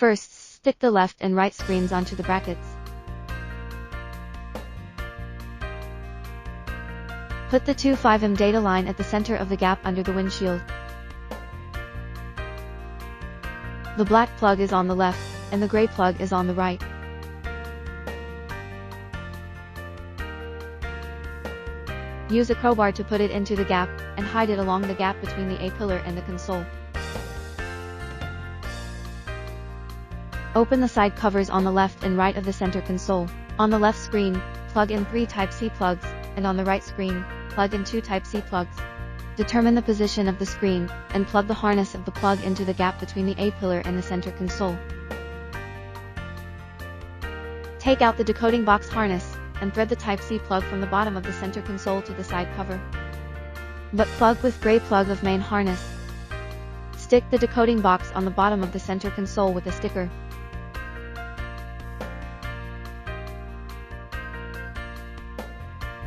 First, stick the left and right screens onto the brackets. Put the 25mm data line at the center of the gap under the windshield. The black plug is on the left, and the gray plug is on the right. Use a crowbar to put it into the gap, and hide it along the gap between the A-pillar and the console. Open the side covers on the left and right of the center console. On the left screen, plug in 3 Type-C plugs, and on the right screen, plug in 2 Type-C plugs. Determine the position of the screen, and plug the harness of the plug into the gap between the A-pillar and the center console. Take out the decoding box harness, and thread the Type-C plug from the bottom of the center console to the side cover. But plug with gray plug of main harness. Stick the decoding box on the bottom of the center console with a sticker.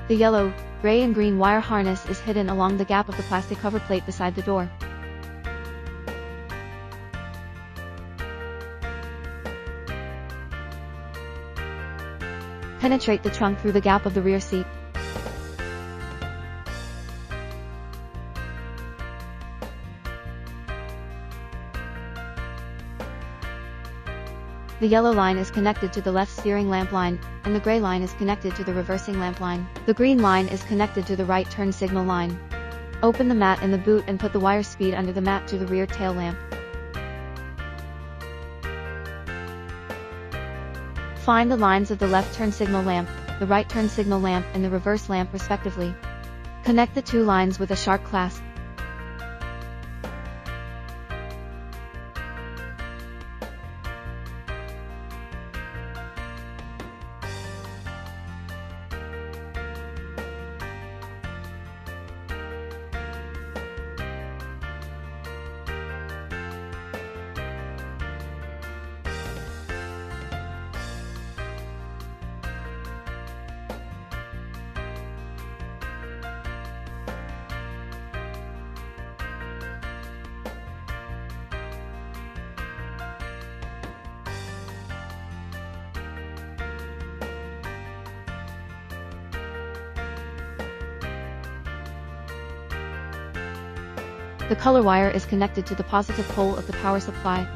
The yellow, gray and green wire harness is hidden along the gap of the plastic cover plate beside the door. Penetrate the trunk through the gap of the rear seat. The yellow line is connected to the left steering lamp line, and the gray line is connected to the reversing lamp line. The green line is connected to the right turn signal line. Open the mat in the boot and put the wire speed under the mat to the rear tail lamp. Find the lines of the left turn signal lamp, the right turn signal lamp and the reverse lamp respectively. Connect the 2 lines with a sharp clasp. The color wire is connected to the positive pole of the power supply,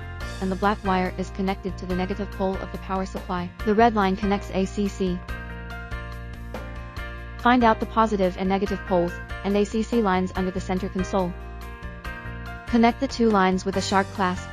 and the black wire is connected to the negative pole of the power supply. The red line connects ACC. Find out the positive and negative poles, and ACC lines under the center console. Connect the 2 lines with a sharp clasp.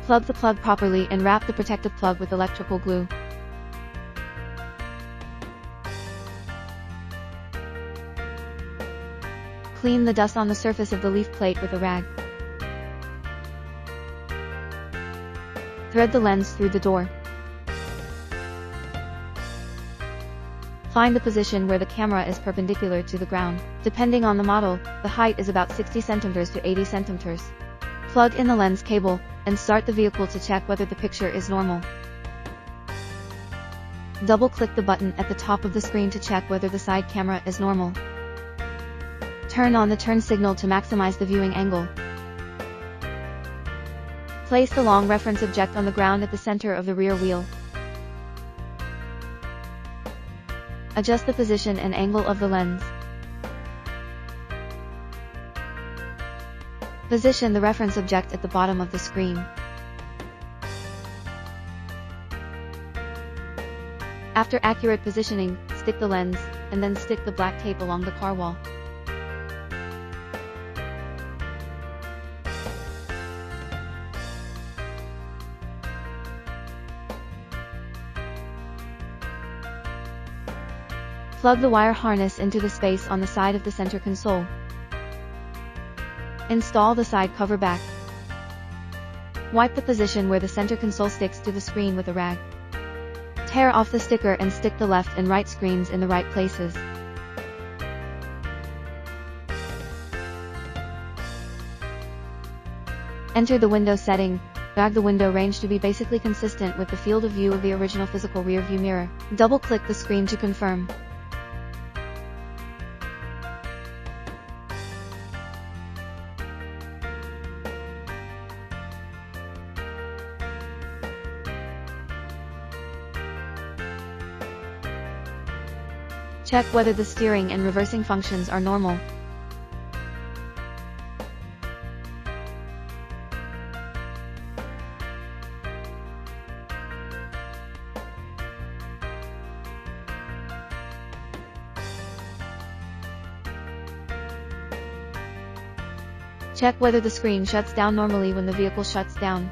Plug the plug properly and wrap the protective plug with electrical glue. Clean the dust on the surface of the leaf plate with a rag. Thread the lens through the door. Find the position where the camera is perpendicular to the ground. Depending on the model, the height is about 60 cm to 80 cm. Plug in the lens cable, and start the vehicle to check whether the picture is normal. Double-click the button at the top of the screen to check whether the side camera is normal. Turn on the turn signal to maximize the viewing angle. Place the long reference object on the ground at the center of the rear wheel. Adjust the position and angle of the lens. Position the reference object at the bottom of the screen. After accurate positioning, stick the lens, and then stick the black tape along the car wall. Plug the wire harness into the space on the side of the center console. Install the side cover back. Wipe the position where the center console sticks to the screen with a rag. Tear off the sticker and stick the left and right screens in the right places. Enter the window setting. Drag the window range to be basically consistent with the field of view of the original physical rear view mirror. Double-click the screen to confirm. Check whether the steering and reversing functions are normal. Check whether the screen shuts down normally when the vehicle shuts down.